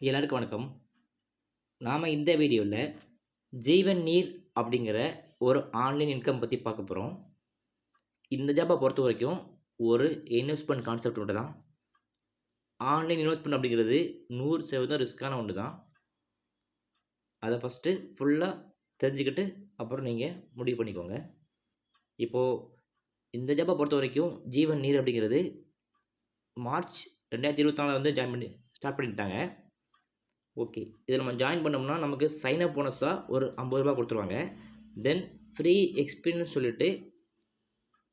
எல்லாருக்கும் வணக்கம். நாம் இந்த வீடியோவில் ஜீவன் நீர் அப்படிங்கிற ஒரு ஆன்லைன் இன்கம் பற்றி பார்க்க போகிறோம். இந்த ஜாப்பை பொறுத்த வரைக்கும் ஒரு இன்வெஸ்ட்மெண்ட் கான்செப்ட் ஒன்று தான். ஆன்லைன் இன்வெஸ்ட்மெண்ட் அப்படிங்கிறது 100% ரிஸ்க்கான ஒன்று தான். அதை ஃபஸ்ட்டு ஃபுல்லாக தெரிஞ்சுக்கிட்டு அப்புறம் நீங்கள் முடிவு பண்ணிக்கோங்க. இப்போது இந்த ஜாப்பை பொறுத்த வரைக்கும் ஜீவன் நீர் அப்படிங்கிறது மார்ச் 2024 வந்து ஸ்டார்ட் பண்ணிட்டாங்க. ஓகே, இதில் நம்ம ஜாயின் பண்ணோம்னா நமக்கு சைனப் போனஸாக ஒரு 50 ரூபா கொடுத்துருவாங்க. தென் ஃப்ரீ எக்ஸ்பீரியன்ஸ் சொல்லிட்டு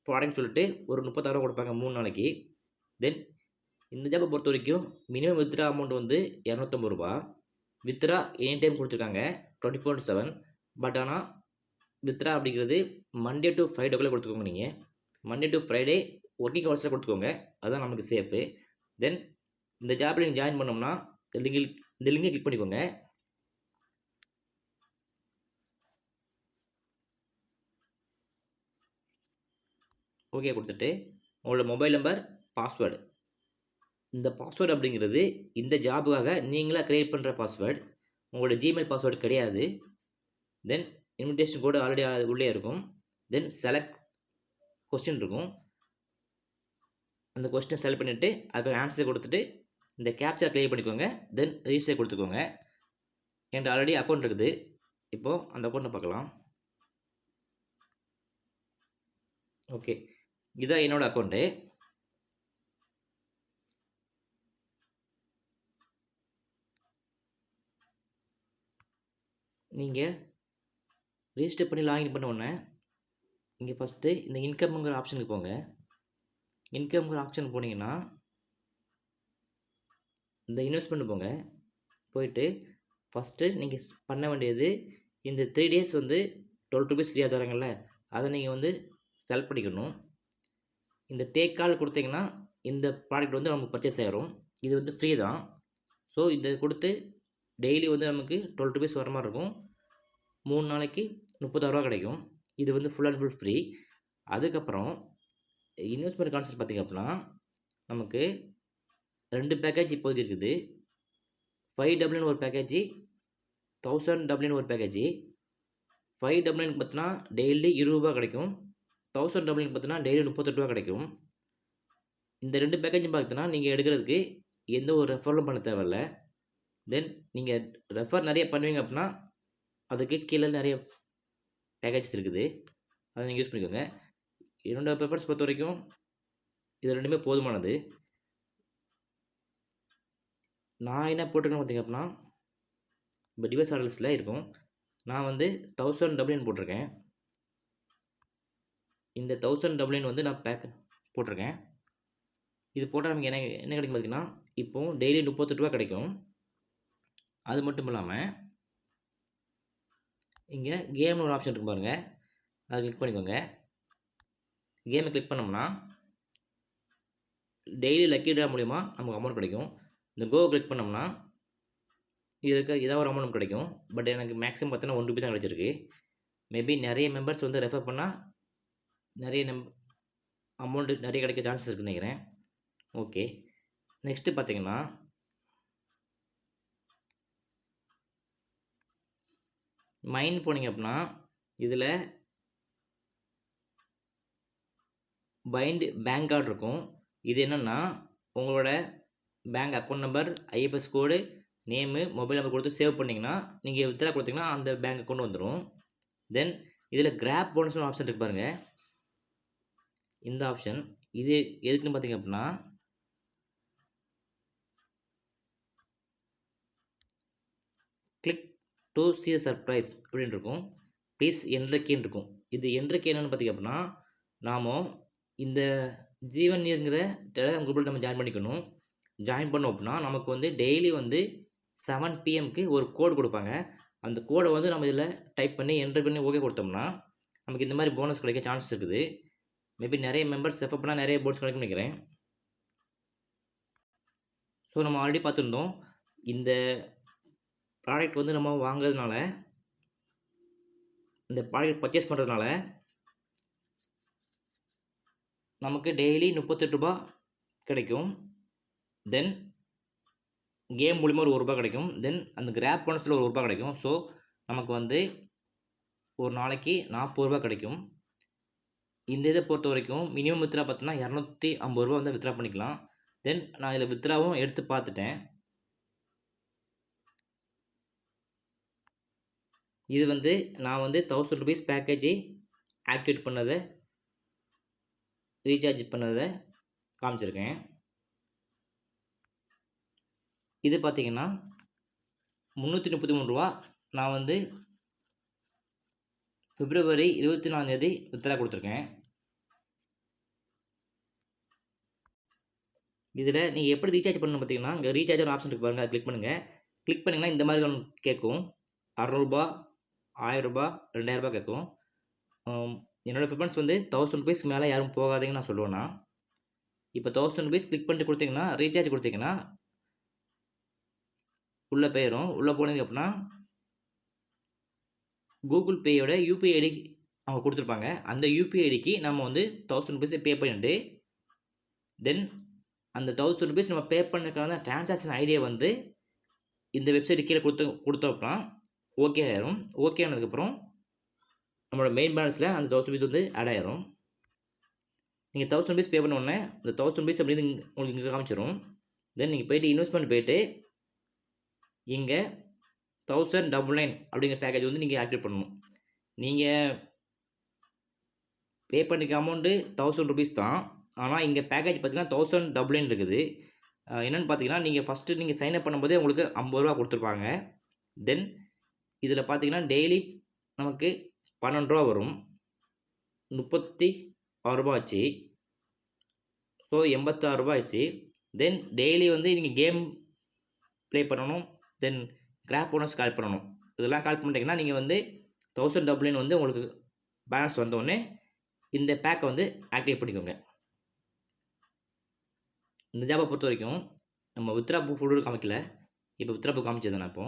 ப்ராடக்ட் சொல்லிட்டு ஒரு 36 ரூபா கொடுப்பாங்க 3 நாளைக்கு. தென் இந்த ஜாப்பை பொறுத்த வரைக்கும் மினிமம் வித்ரா அமௌண்ட் வந்து 250 ரூபா. வித்ரா எனி டைம் கொடுத்துருக்காங்க 24/7. பட் ஆனால் வித்ரா அப்படிங்கிறது மண்டே டு ஃப்ரைடேக்குள்ளே கொடுத்துக்கோங்க. நீங்கள் மண்டே டு ஃப்ரைடே ஒர்க்கிங் ஹவர்ஸில் கொடுத்துக்கோங்க, அதுதான் நமக்கு சேஃபு. தென் இந்த ஜாப்பில் நீங்கள் ஜாயின் பண்ணோம்னா இந்த லிங்கை கிளிக் பண்ணிக்கோங்க. ஓகே கொடுத்துட்டு உங்களோட மொபைல் நம்பர், பாஸ்வேர்டு. இந்த பாஸ்வேர்டு அப்படிங்கிறது இந்த ஜாபுக்காக நீங்களாக க்ரியேட் பண்ணுற பாஸ்வேர்டு, உங்களோட ஜிமெயில் பாஸ்வேர்டு கிடையாது. தென் இன்விடேஷன் கோடு ஆல்ரெடி உள்ளே இருக்கும். தென் செலக்ட் கொஸ்டின் இருக்கும். அந்த கொஸ்டினை செலக்ட் பண்ணிவிட்டு அதுக்கு ஆன்சர் கொடுத்துட்டு இந்த கேப்சா க்ளியர் பண்ணிக்கோங்க. தென் ரிஜிஸ்டர் கொடுத்துக்கோங்க. என்கிட்ட ஆல்ரெடி அக்கௌண்ட் இருக்குது. இப்போது அந்த அக்கௌண்ட்டை பார்க்கலாம். ஓகே, இதுதான் என்னோடய அக்கௌண்ட்டு. நீங்கள் ரிஜிஸ்டர் பண்ணி லாகின் பண்ண உடனே இங்கே ஃபஸ்ட்டு இந்த இன்கம்ங்கிற ஆப்ஷனுக்கு போங்க. இன்கம்ங்கிற ஆப்ஷன் போனீங்கன்னா இந்த இன்வெஸ்ட்மெண்ட் போங்க. போயிட்டு ஃபஸ்ட்டு நீங்கள் பண்ண வேண்டியது இந்த 3 days வந்து 12 rupees ஃப்ரீயாக தராங்கல்ல, அதை நீங்கள் வந்து செலக்ட் பண்ணிக்கணும். இந்த டேக் கால் கொடுத்தீங்கன்னா இந்த ப்ராடக்ட் வந்து நமக்கு பர்ச்சேஸ் ஆகிரும். இது வந்து ஃப்ரீ தான். ஸோ இதை கொடுத்து டெய்லி வந்து நமக்கு 12 rupees வர மாதிரி இருக்கும். 3 நாளைக்கு 36 ரூபா கிடைக்கும். இது வந்து ஃபுல் அண்ட் ஃபுல் ஃப்ரீ. அதுக்கப்புறம் இன்வெஸ்ட்மெண்ட் கான்செப்ட் பார்த்திங்க அப்படின்னா நமக்கு 2 பேக்கேஜ் இப்போதைக்கு இருக்குது. 5,000 ஒரு பேக்கேஜி, 1,000 ஒரு பேக்கேஜி. 5,000 பார்த்தினா டெய்லி 20 ரூபா கிடைக்கும். 1,000 பார்த்தினா டெய்லி 38 ரூபா கிடைக்கும். இந்த 2 பேக்கேஜும் பார்த்தீங்கன்னா நீங்கள் எடுக்கிறதுக்கு எந்த ஒரு ரெஃபரும் பண்ண தேவையில்ல. தென் நீங்கள் ரெஃபர் நிறைய பண்ணுவீங்க அப்படின்னா அதுக்கு கீழே நிறைய பேக்கேஜஸ் இருக்குது, அதை நீங்கள் யூஸ் பண்ணிக்கோங்க. என்னோடய ப்ரிஃபரன்ஸ் பொறுத்த வரைக்கும் இது ரெண்டுமே போதுமானது. நான் என்ன போட்டிருக்கேன்னு பார்த்திங்க அப்படின்னா இப்போ டிவைஸ் ஆர்டர்ஸில் இருக்கும். நான் வந்து 1,000 போட்டிருக்கேன். இந்த 1,000 வந்து நான் பேக் போட்டிருக்கேன். இது போட்டால் நமக்கு என்ன கிடைக்கும் பார்த்திங்கன்னா இப்போது டெய்லி 38 ரூபா கிடைக்கும். அது மட்டும் இல்லாமல் இங்கே கேம்னு ஒரு ஆப்ஷன் இருக்கும் பாருங்கள், அதை கிளிக் பண்ணிக்கோங்க. கேமை கிளிக் பண்ணோம்னா டெய்லி லக்கி ட்ரா மூலிமா நமக்கு அமௌண்ட் கிடைக்கும். இந்த கோ கிளிக் பண்ணோம்னா இதுக்கு ஏதாவது ஒரு அமௌண்ட் கிடைக்கும். பட் எனக்கு மேக்ஸிமம் பார்த்தீங்கன்னா 1 ரூபி தான் கிடச்சிருக்கு. மேபி நிறைய மெம்பர்ஸ் வந்து ரெஃபர் பண்ணால் நிறைய அமௌண்ட்டு நிறைய கிடைக்க சான்சஸ் இருக்குன்னு நினைக்கிறேன். ஓகே, நெக்ஸ்ட்டு பார்த்தீங்கன்னா மைன் போனீங்க அப்படின்னா இதில் பைண்ட் பேங்க் கார்டு இருக்கும். இது என்னென்னா உங்களோட பேங்க் அக்கௌண்ட் நம்பர், ஐஎஃப்எஸ் கோடு, நேமு, மொபைல் நம்பர் கொடுத்து சேவ் பண்ணிங்கன்னா நீங்கள் வித்ரா கொடுத்தீங்கன்னா அந்த பேங்க் அக்கௌண்ட் வந்துடும். தென் இதில் கிராப் போனஸ்னு ஆப்ஷன் இருக்கு பாருங்கள். இந்த ஆப்ஷன் இது எதுக்குன்னு பார்த்தீங்க அப்படின்னா கிளிக் டு சி சர்ப்ரைஸ் அப்படின்னு இருக்கும். ப்ளீஸ் என்ட்ரக்கேன்னு இருக்கும். இது என்ட்ரக்கே என்னென்னு பார்த்திங்க அப்படின்னா நாம் இந்த ஜீவன் நீருங்கிற டெலிகிராம் குரூப்பில் நம்ம ஜாயின் பண்ணிக்கணும். ஜாயின் பண்ணோம் அப்படின்னா நமக்கு வந்து டெய்லி வந்து 7 PM ஒரு கோடு கொடுப்பாங்க. அந்த கோடை வந்து நம்ம இதில் டைப் பண்ணி என்ட்ரு பண்ணி ஓகே கொடுத்தோம்னா நமக்கு இந்த மாதிரி போனஸ் கிடைக்க சான்ஸ் இருக்குது. மேபி நிறைய மெம்பர்ஸ் ரெஃபர் பண்ணால் நிறைய போனஸ் கிடைக்கும்னு நினைக்கிறேன். ஸோ நம்ம ஆல்ரெடி பார்த்துருந்தோம், இந்த ப்ராடக்ட் வந்து நம்ம வாங்குறதுனால, இந்த ப்ராடக்ட் பர்ச்சேஸ் பண்ணுறதுனால நமக்கு டெய்லி 38 ரூபா கிடைக்கும். தென் கேம் மூலிமா ஒரு ரூபா கிடைக்கும். தென் அந்த கிராப் போனஸில் ஒரு ரூபா கிடைக்கும். ஸோ நமக்கு வந்து ஒரு நாளைக்கு 40 ரூபா கிடைக்கும். இந்த இதை பொறுத்த வரைக்கும் மினிமம் வித்ரா பார்த்தீங்கன்னா 250 ரூபா வந்து வித்ரா பண்ணிக்கலாம். தென் நான் இதில் வித்ராவும் எடுத்து பார்த்துட்டேன். இது வந்து நான் வந்து 1000 ருபீஸ் பேக்கேஜை ஆக்டிவேட் பண்ணதை ரீசார்ஜ் பண்ணதை காமிச்சிருக்கேன். இது பார்த்தீங்கன்னா 333 ரூபா நான் வந்து பிப்ரவரி 24 வித்ரா கொடுத்துருக்கேன். இதில் நீங்கள் எப்படி ரீசார்ஜ் பண்ணணும் பார்த்தீங்கன்னா, இங்கே ரீசார்ஜ் ஆப்ஷன் இருக்குது பாருங்கள், அதை கிளிக் பண்ணுங்கள். கிளிக் பண்ணிங்கன்னா இந்த மாதிரி ஒன்று கேட்கும். 600 ரூபா, 1000 ரூபா, 2000 ரூபா கேட்கும். என்னோடய ப்ரிஃபரன்ஸ் வந்து 1000 ருபீஸ் மேலே யாரும் போகாதீங்கன்னு நான் சொல்லுவேன்னா. இப்போ 1000 ருபீஸ் கிளிக் பண்ணிட்டு கொடுத்தீங்கன்னா ரீசார்ஜ் கொடுத்தீங்கன்னா உள்ளே போயிடும். உள்ளே போனீங்க அப்படின்னா கூகுள் பேயோட யூபிஐ ஐடி அவங்க கொடுத்துருப்பாங்க. அந்த யூபிஐ ஐடிக்கு நம்ம வந்து 1000 ருபீஸை பே பண்ணிட்டு தென் அந்த 1000 ருபீஸ் நம்ம பே பண்ணதுக்கான டிரான்சாக்ஷன் ஐடியை வந்து இந்த வெப்சைட்டு கீழே கொடுத்தோம்னா ஓகே ஆயிரும். ஓகே ஆனதுக்கப்புறம் நம்மளோட மெயின் பேலன்ஸில் அந்த 1000 ருபீஸ் வந்து ஆட் ஆயிரும். நீங்கள் 1000 ருபீஸ் பே பண்ண உடனே அந்த 1000 ருபீஸ் அப்படின்னு உங்களுக்கு இங்கே காமிச்சிடும். தென் நீங்கள் போய்ட்டு இன்வெஸ்ட்மெண்ட் போய்ட்டு இங்கே 1099 அப்படிங்கிற பேக்கேஜ் வந்து நீங்கள் ஆக்டிவேட் பண்ணணும். நீங்கள் பே பண்ணிக்க அமௌண்ட்டு 1000 ருபீஸ் தான். ஆனால் இங்கே பேக்கேஜ் பார்த்தீங்கன்னா 1099 இருக்குது. என்னென்னு பார்த்தீங்கன்னா நீங்கள் ஃபஸ்ட்டு நீங்கள் சைன்அப் பண்ணும்போதே உங்களுக்கு 50 ரூபா கொடுத்துருப்பாங்க. தென் இதில் பார்த்தீங்கன்னா டெய்லி நமக்கு 12 ரூபா வரும். 36 ரூபா ஆச்சு. ஸோ 86 ரூபா ஆச்சு. தென் டெய்லி வந்து நீங்கள் கேம் ப்ளே பண்ணணும். தென் கிராப் போனஸ் கால் பண்ணணும். இதெல்லாம் கால் பண்ணிட்டீங்கன்னா நீங்கள் வந்து 1099 வந்து உங்களுக்கு பேலன்ஸ் வந்தோடனே இந்த பேக்கை வந்து ஆக்டிவேட் பண்ணிக்கோங்க. இந்த ஜாபை பொறுத்த வரைக்கும் நம்ம வித்ரா ப்ரூஃப் காமிக்கல. இப்போ வித்ரா ப்ரூஃப் காமிச்சது நான் இப்போ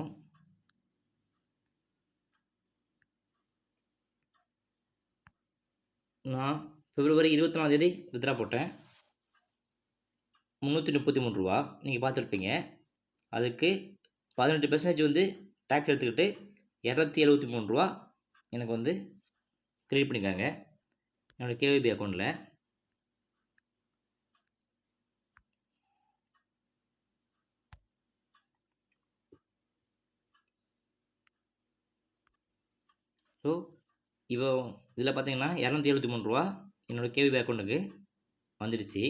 நான் பிப்ரவரி 24 வித்ரா போட்டேன். 333 ரூபா நீங்கள் பார்த்துருப்பீங்க. அதுக்கு 18% வந்து டேக்ஸ் எடுத்துக்கிட்டு 273 ரூபா எனக்கு வந்து கிரெடிட் பண்ணியிருக்காங்க என்னோடய கேவிபி அக்கௌண்ட்டில். ஸோ இப்போ இதில் பார்த்தீங்கன்னா 273 ரூபா என்னோடய கேவிபி அக்கௌண்ட்டுக்கு வந்துடுச்சு.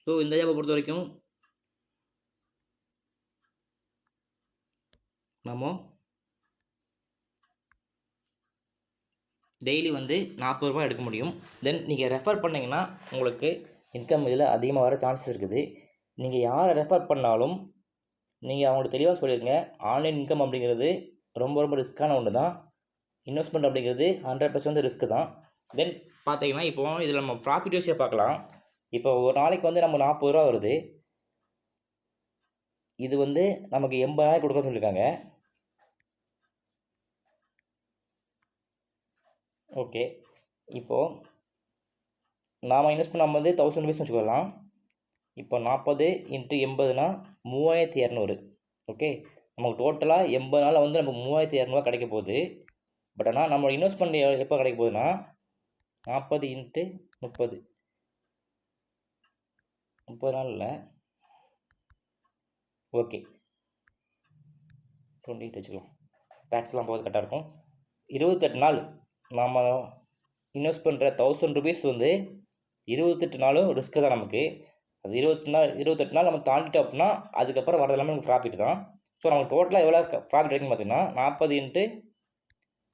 ஸோ இந்த ஜாபை பொறுத்த வரைக்கும் நம்ம டெய்லி வந்து 40 ரூபா எடுக்க முடியும். தென் நீங்கள் ரெஃபர் பண்ணிங்கன்னா உங்களுக்கு இன்கம் இதில் அதிகமாக வர சான்சஸ் இருக்குது. நீங்கள் யாரை ரெஃபர் பண்ணாலும் நீங்கள் அவங்களுக்கு தெளிவாக சொல்லிடுங்க, ஆன்லைன் இன்கம் அப்படிங்கிறது ரொம்ப ரொம்ப ரிஸ்க்கான ஒன்று தான். இன்வெஸ்ட்மெண்ட் அப்படிங்கிறது 100% ரிஸ்க்கு தான். தென் பார்த்தீங்கன்னா இப்போ இதில் நம்ம ப்ராஃபிட் ரேஷியோ பார்க்கலாம். இப்போ ஒரு நாளைக்கு வந்து நம்ம 40 ரூபா வருது. இது வந்து நமக்கு 80,000 கொடுக்க சொல்லியிருக்காங்க. ஓகே, இப்போது நாம் இன்வெஸ்ட் பண்ணும்போது 1000 ருபீஸ் வச்சுக்கலாம். இப்போ 40 × 80னா 3200. ஓகே, நமக்கு டோட்டலாக 80 நாளில் வந்து நமக்கு 3200 கிடைக்க போகுது. பட் ஆனால் நம்ம இன்வெஸ்ட்மெண்ட் எப்போ கிடைக்க போகுதுன்னா 40 × 30 நாளில் ஓகே 28 வச்சுக்கலாம். டேக்ஸ்லாம் போகிறது கரெக்டாக இருக்கும். 28 நாள் நாம் இன்வெஸ்ட் பண்ணுற 1000 ருபீஸ் வந்து 28 நாளும் ரிஸ்க்கு தான் நமக்கு. அது 28 நாள் நம்ம தாண்டிட்டோம் அப்படின்னா அதுக்கப்புறம் வரது எல்லாமே நமக்கு ப்ராஃபிட் தான். ஸோ நமக்கு டோட்டலாக எவ்வளோ ப்ராஃபிட் கிடைக்குன்னு பார்த்தீங்கன்னா 40 ×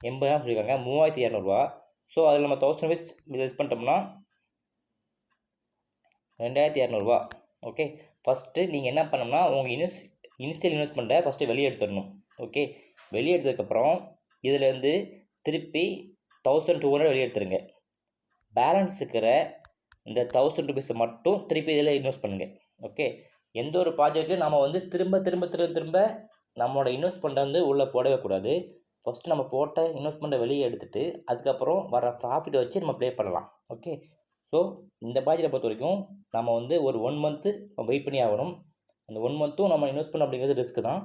80 சொல்லியிருக்காங்க 3200 ரூபா. ஸோ அதில் நம்ம 1000 ருபீஸ் லெஸ் பண்ணிட்டோம்னா 2200 ரூபா. ஓகே, ஃபஸ்ட்டு நீங்கள் என்ன பண்ணணும்னா உங்கள் இனிஷியல் இன்வெஸ்ட்மெண்ட்டை ஃபஸ்ட்டு வெளியே எடுத்துடணும். ஓகே, வெளியே எடுத்ததுக்கப்புறம் இதிலேருந்து திருப்பி 1200 வெளியே எடுத்துருங்க. பேலன்ஸ் இருக்கிற இந்த 1000 ருபீஸை மட்டும் திருப்பி இதில் இன்வெஸ்ட் பண்ணுங்கள். ஓகே, எந்த ஒரு ப்ராஜெக்ட்டும் நம்ம வந்து திரும்ப நம்மளோட இன்வெஸ்ட்மெண்ட்டை வந்து உள்ளே போடவே கூடாது. ஃபஸ்ட்டு நம்ம போட்ட இன்வெஸ்ட்மெண்ட்டை வெளியே எடுத்துகிட்டு அதுக்கப்புறம் வர ப்ராஃபிட்டை வச்சு நம்ம ப்ளே பண்ணலாம். ஓகே, ஸோ இந்த ப்ராஜெக்டை பொறுத்த வரைக்கும் நம்ம வந்து ஒரு 1 மந்த்து வெயிட் பண்ணி ஆகணும். அந்த 1 மந்த்தும் நம்ம இன்வெஸ்ட்மெண்ட் அப்படிங்கிறது ரிஸ்க் தான்.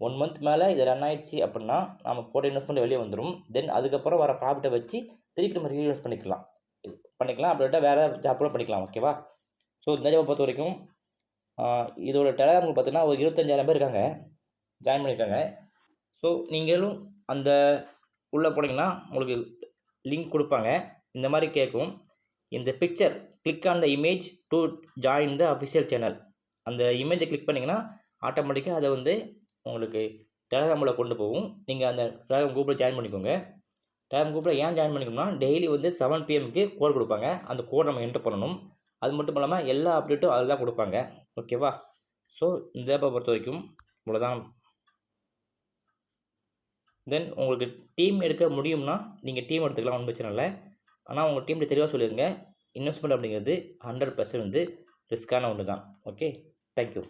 1 மந்த் மேலே இது ரன் ஆயிடுச்சு அப்படின்னா நம்ம போட்ட இன்வெஸ்ட்மெண்ட் வெளியே வந்துடும். தென் அதுக்கப்புறம் வர ப்ராஃபிட்டை வச்சு திருப்பி நம்ம ரீஇன்வெஸ்ட் பண்ணிக்கலாம். அப்படி இல்லாட்டா வேறு ஜாப் கூட பண்ணிக்கலாம். ஓகேவா? ஸோ இந்த ஜாப்பை பொறுத்த வரைக்கும் இதோட டெலகிராம் குரூப் பார்த்தீங்கன்னா ஒரு 25,000 பேர் இருக்காங்க, ஜாயின் பண்ணியிருக்காங்க. ஸோ நீங்களும் அந்த உள்ளே போனீங்கன்னா உங்களுக்கு லிங்க் கொடுப்பாங்க. இந்த மாதிரி கேட்கும், இந்த picture click on the image to join the official channel. அந்த இமேஜை கிளிக் பண்ணிங்கன்னா ஆட்டோமேட்டிக்காக அதை வந்து உங்களுக்கு டெலகிராமில் கொண்டு போகும். நீங்கள் அந்த டெலகிராம் குரூப்பில் ஜாயின் பண்ணிக்கோங்க. டெலகிராம் குரூப்பில் ஏன் ஜாயின் பண்ணிக்கணும்னா டெய்லி வந்து 7 PM கோட் கொடுப்பாங்க. அந்த கோட் நம்ம என்டர் பண்ணணும். அது மட்டும் இல்லாமல் எல்லா அப்டேட்டும் அதில் தான் கொடுப்பாங்க. ஓகேவா? ஸோ இந்த ஆப்பை பொறுத்த வரைக்கும் இவ்வளோதான். தென் உங்களுக்கு டீம் எடுக்க முடியும்னா நீங்கள் டீம் எடுத்துக்கலாம், ஒன்றும் பிரச்சனை இல்லை. ஆனால் உங்கள் டீமில் தெளிவாக சொல்லிடுங்க, இன்வெஸ்ட்மெண்ட் அப்படிங்கிறது 100% ரிஸ்க்கான ஒன்று தான். Okay, thank you.